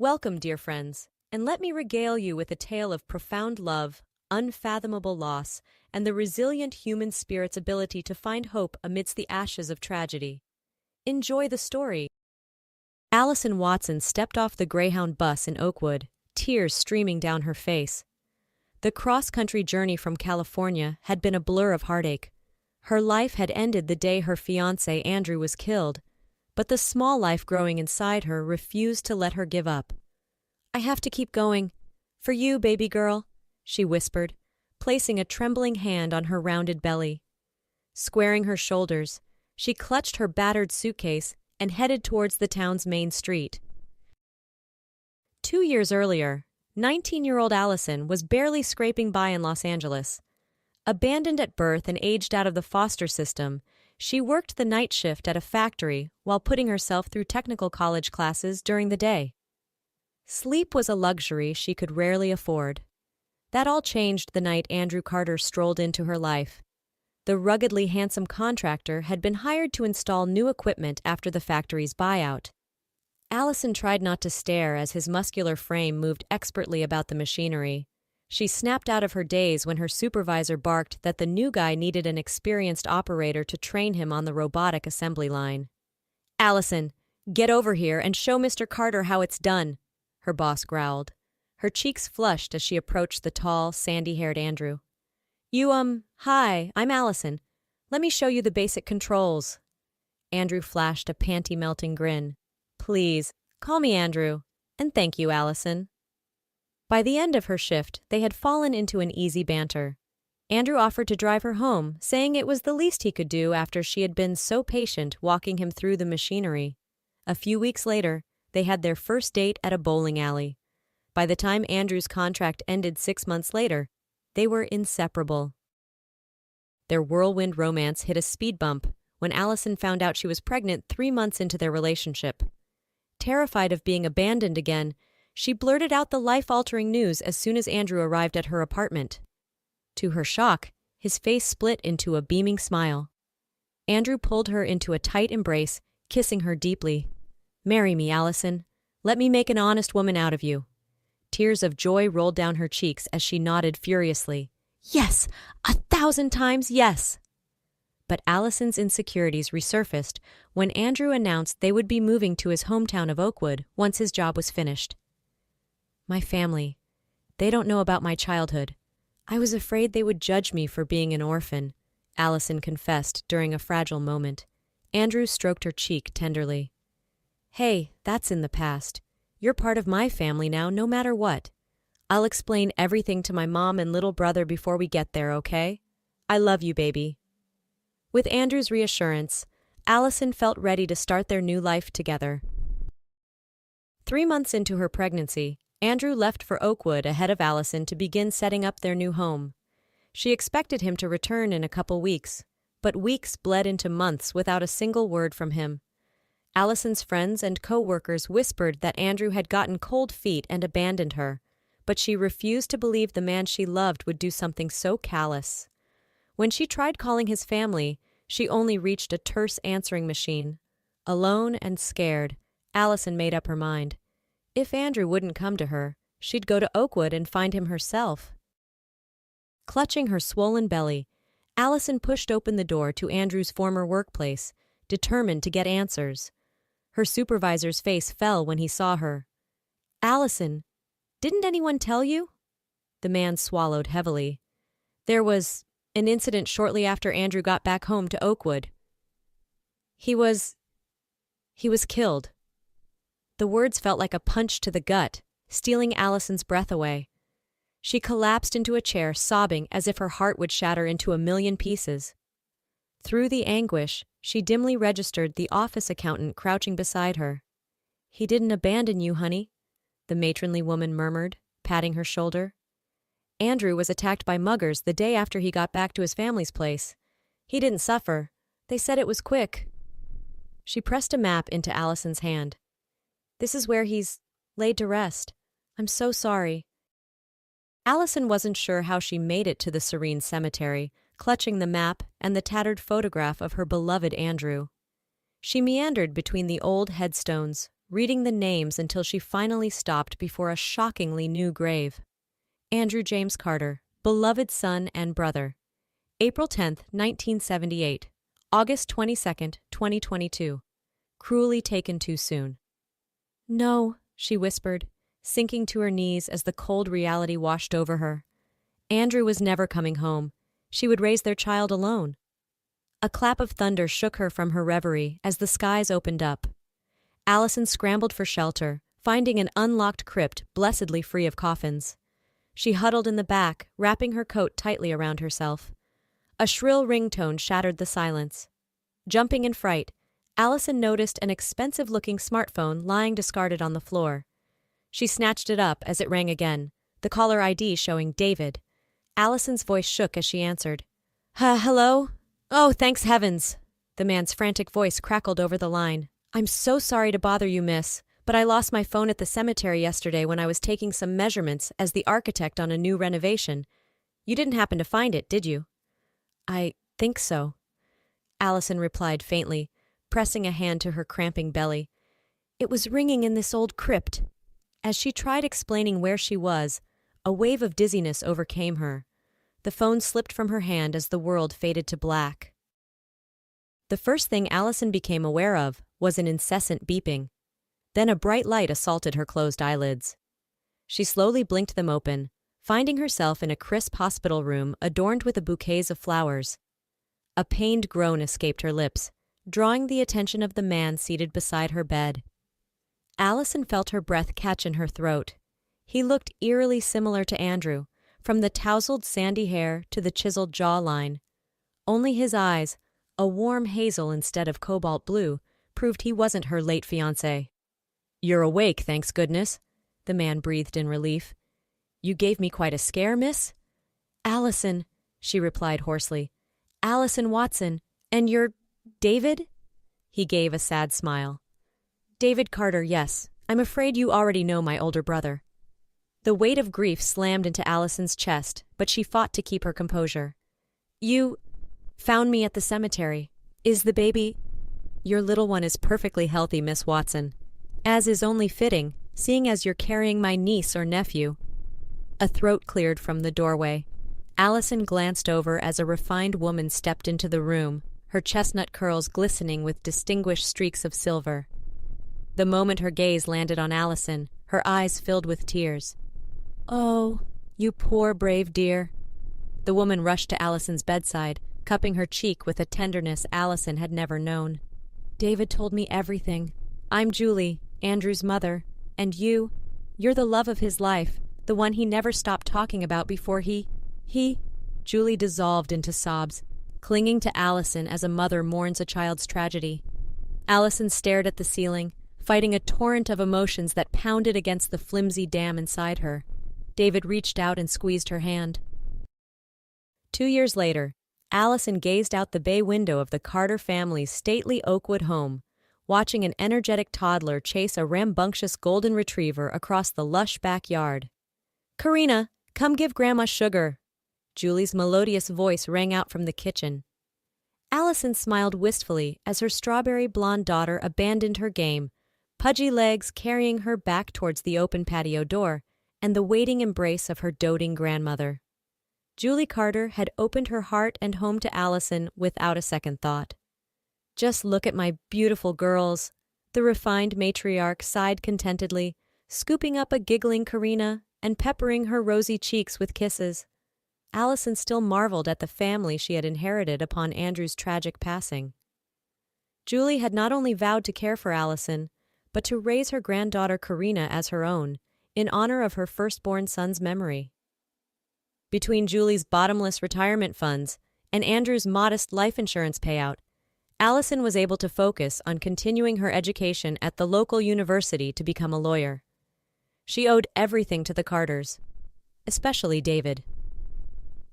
Welcome, dear friends, and let me regale you with a tale of profound love, unfathomable loss, and the resilient human spirit's ability to find hope amidst the ashes of tragedy. Enjoy the story. Allison Watson stepped off the Greyhound bus in Oakwood, tears streaming down her face. The cross-country journey from California had been a blur of heartache. Her life had ended the day her fiancé Andrew was killed, but the small life growing inside her refused to let her give up. "I have to keep going. For you, baby girl," she whispered, placing a trembling hand on her rounded belly. Squaring her shoulders, she clutched her battered suitcase and headed towards the town's main street. 2 years earlier, 19-year-old Allison was barely scraping by in Los Angeles. Abandoned at birth and aged out of the foster system, she worked the night shift at a factory while putting herself through technical college classes during the day. Sleep was a luxury she could rarely afford. That all changed the night Andrew Carter strolled into her life. The ruggedly handsome contractor had been hired to install new equipment after the factory's buyout. Allison tried not to stare as his muscular frame moved expertly about the machinery. She snapped out of her daze when her supervisor barked that the new guy needed an experienced operator to train him on the robotic assembly line. "Allison, get over here and show Mr. Carter how it's done," her boss growled. Her cheeks flushed as she approached the tall, sandy-haired Andrew. Hi, I'm Allison. Let me show you the basic controls." Andrew flashed a panty-melting grin. "Please, call me Andrew. And thank you, Allison." By the end of her shift, they had fallen into an easy banter. Andrew offered to drive her home, saying it was the least he could do after she had been so patient walking him through the machinery. A few weeks later, they had their first date at a bowling alley. By the time Andrew's contract ended 6 months later, they were inseparable. Their whirlwind romance hit a speed bump when Allison found out she was pregnant 3 months into their relationship. Terrified of being abandoned again, she blurted out the life-altering news as soon as Andrew arrived at her apartment. To her shock, his face split into a beaming smile. Andrew pulled her into a tight embrace, kissing her deeply. "Marry me, Allison. Let me make an honest woman out of you." Tears of joy rolled down her cheeks as she nodded furiously. "Yes! 1,000 times yes!" But Allison's insecurities resurfaced when Andrew announced they would be moving to his hometown of Oakwood once his job was finished. "My family. They don't know about my childhood. I was afraid they would judge me for being an orphan," Allison confessed during a fragile moment. Andrew stroked her cheek tenderly. "Hey, that's in the past. You're part of my family now, no matter what. I'll explain everything to my mom and little brother before we get there, okay? I love you, baby." With Andrew's reassurance, Allison felt ready to start their new life together. 3 months into her pregnancy, Andrew left for Oakwood ahead of Allison to begin setting up their new home. She expected him to return in a couple weeks, but weeks bled into months without a single word from him. Allison's friends and co-workers whispered that Andrew had gotten cold feet and abandoned her, but she refused to believe the man she loved would do something so callous. When she tried calling his family, she only reached a terse answering machine. Alone and scared, Allison made up her mind. If Andrew wouldn't come to her, she'd go to Oakwood and find him herself. Clutching her swollen belly, Allison pushed open the door to Andrew's former workplace, determined to get answers. Her supervisor's face fell when he saw her. "Allison, didn't anyone tell you?" The man swallowed heavily. "There was an incident shortly after Andrew got back home to Oakwood. He was killed." The words felt like a punch to the gut, stealing Allison's breath away. She collapsed into a chair, sobbing as if her heart would shatter into a million pieces. Through the anguish, she dimly registered the office accountant crouching beside her. "He didn't abandon you, honey," the matronly woman murmured, patting her shoulder. "Andrew was attacked by muggers the day after he got back to his family's place. He didn't suffer. They said it was quick." She pressed a map into Allison's hand. "This is where he's laid to rest. I'm so sorry." Allison wasn't sure how she made it to the serene cemetery, clutching the map and the tattered photograph of her beloved Andrew. She meandered between the old headstones, reading the names until she finally stopped before a shockingly new grave. Andrew James Carter, beloved son and brother. April 10, 1978. August 22, 2022. Cruelly taken too soon. No, she whispered, sinking to her knees as the cold reality washed over her. Andrew was never coming home. She would raise their child alone. A clap of thunder shook her from her reverie as the skies opened up. Allison scrambled for shelter, finding an unlocked crypt blessedly free of coffins. She huddled in the back, wrapping her coat tightly around herself. A shrill ringtone shattered the silence. Jumping in fright, Allison noticed an expensive-looking smartphone lying discarded on the floor. She snatched it up as it rang again, the caller ID showing David. Allison's voice shook as she answered. Hello? Oh, thanks heavens. The man's frantic voice crackled over the line. I'm so sorry to bother you, miss, but I lost my phone at the cemetery yesterday when I was taking some measurements as the architect on a new renovation. You didn't happen to find it, did you? I think so, Allison replied faintly, pressing a hand to her cramping belly. It was ringing in this old crypt. As she tried explaining where she was, a wave of dizziness overcame her. The phone slipped from her hand as the world faded to black. The first thing Allison became aware of was an incessant beeping. Then a bright light assaulted her closed eyelids. She slowly blinked them open, finding herself in a crisp hospital room adorned with bouquets of flowers. A pained groan escaped her lips, drawing the attention of the man seated beside her bed. Allison felt her breath catch in her throat. He looked eerily similar to Andrew, from the tousled sandy hair to the chiseled jawline. Only his eyes, a warm hazel instead of cobalt blue, proved he wasn't her late fiancé. You're awake, thanks goodness, the man breathed in relief. You gave me quite a scare, miss? Allison, she replied hoarsely. Allison Watson, and you're David? He gave a sad smile. David Carter, yes. I'm afraid you already know my older brother. The weight of grief slammed into Allison's chest, but she fought to keep her composure. You found me at the cemetery. Is the baby? Your little one is perfectly healthy, Miss Watson. As is only fitting, seeing as you're carrying my niece or nephew. A throat cleared from the doorway. Allison glanced over as a refined woman stepped into the room, her chestnut curls glistening with distinguished streaks of silver. The moment her gaze landed on Allison, her eyes filled with tears. Oh, you poor brave dear. The woman rushed to Allison's bedside, cupping her cheek with a tenderness Allison had never known. David told me everything. I'm Julie, Andrew's mother, and you're the love of his life, the one he never stopped talking about before Julie dissolved into sobs, clinging to Allison as a mother mourns a child's tragedy. Allison stared at the ceiling, fighting a torrent of emotions that pounded against the flimsy dam inside her. David reached out and squeezed her hand. 2 years later, Allison gazed out the bay window of the Carter family's stately Oakwood home, watching an energetic toddler chase a rambunctious golden retriever across the lush backyard. Karina, come give Grandma sugar. Julie's melodious voice rang out from the kitchen. Allison smiled wistfully as her strawberry blonde daughter abandoned her game, pudgy legs carrying her back towards the open patio door and the waiting embrace of her doting grandmother. Julie Carter had opened her heart and home to Allison without a second thought. Just look at my beautiful girls, the refined matriarch sighed contentedly, scooping up a giggling Karina and peppering her rosy cheeks with kisses. Allison still marveled at the family she had inherited upon Andrew's tragic passing. Julie had not only vowed to care for Allison, but to raise her granddaughter Karina as her own, in honor of her firstborn son's memory. Between Julie's bottomless retirement funds and Andrew's modest life insurance payout, Allison was able to focus on continuing her education at the local university to become a lawyer. She owed everything to the Carters, especially David.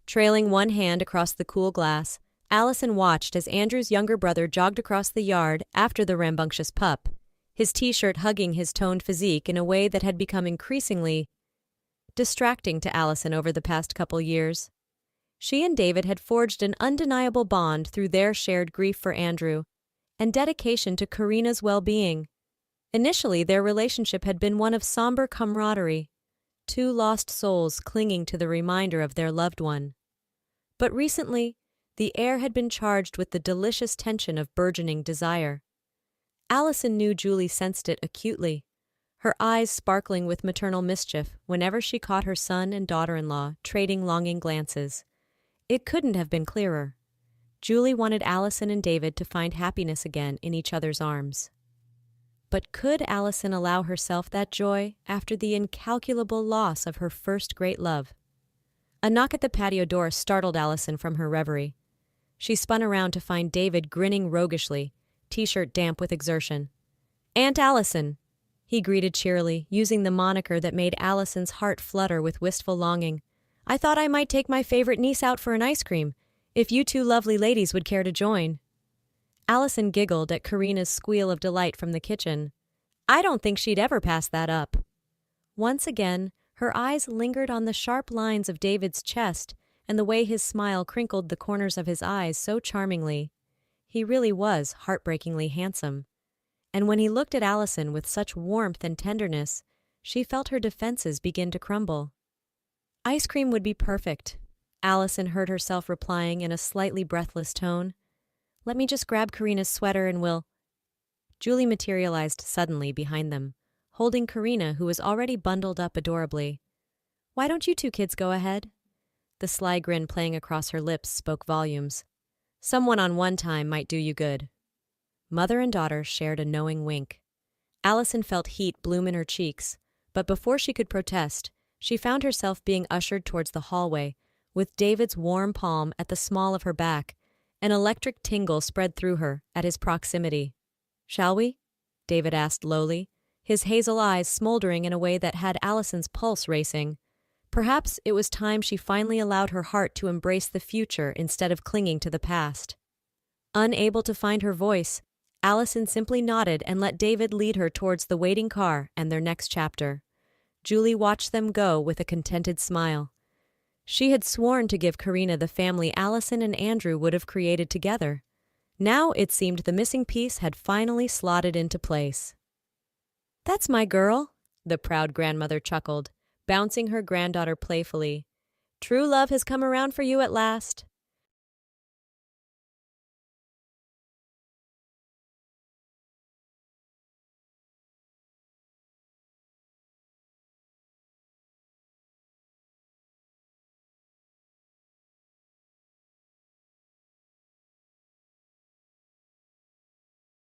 Trailing one hand across the cool glass, Allison watched as Andrew's younger brother jogged across the yard after the rambunctious pup, his t-shirt hugging his toned physique in a way that had become increasingly distracting to Allison over the past couple years. She and David had forged an undeniable bond through their shared grief for Andrew and dedication to Karina's well-being. Initially, their relationship had been one of somber camaraderie, two lost souls clinging to the reminder of their loved one. But recently, the air had been charged with the delicious tension of burgeoning desire. Allison knew Julie sensed it acutely, her eyes sparkling with maternal mischief whenever she caught her son and daughter-in-law trading longing glances. It couldn't have been clearer. Julie wanted Allison and David to find happiness again in each other's arms. But could Allison allow herself that joy after the incalculable loss of her first great love? A knock at the patio door startled Allison from her reverie. She spun around to find David grinning roguishly, t-shirt damp with exertion. "Aunt Allison," he greeted cheerily, using the moniker that made Allison's heart flutter with wistful longing. "I thought I might take my favorite niece out for an ice cream, if you two lovely ladies would care to join." Allison giggled at Karina's squeal of delight from the kitchen. I don't think she'd ever pass that up. Once again, her eyes lingered on the sharp lines of David's chest and the way his smile crinkled the corners of his eyes so charmingly. He really was heartbreakingly handsome. And when he looked at Allison with such warmth and tenderness, she felt her defenses begin to crumble. "Ice cream would be perfect," Allison heard herself replying in a slightly breathless tone. "Let me just grab Karina's sweater and we'll—" Julie materialized suddenly behind them, holding Karina, who was already bundled up adorably. "Why don't you two kids go ahead?" The sly grin playing across her lips spoke volumes. "Someone on one time might do you good." Mother and daughter shared a knowing wink. Allison felt heat bloom in her cheeks, but before she could protest, she found herself being ushered towards the hallway, with David's warm palm at the small of her back. An electric tingle spread through her at his proximity. "Shall we?" David asked lowly, his hazel eyes smoldering in a way that had Allison's pulse racing. Perhaps it was time she finally allowed her heart to embrace the future instead of clinging to the past. Unable to find her voice, Allison simply nodded and let David lead her towards the waiting car and their next chapter. Julie watched them go with a contented smile. She had sworn to give Karina the family Allison and Andrew would have created together. Now it seemed the missing piece had finally slotted into place. "That's my girl," the proud grandmother chuckled, bouncing her granddaughter playfully. "True love has come around for you at last."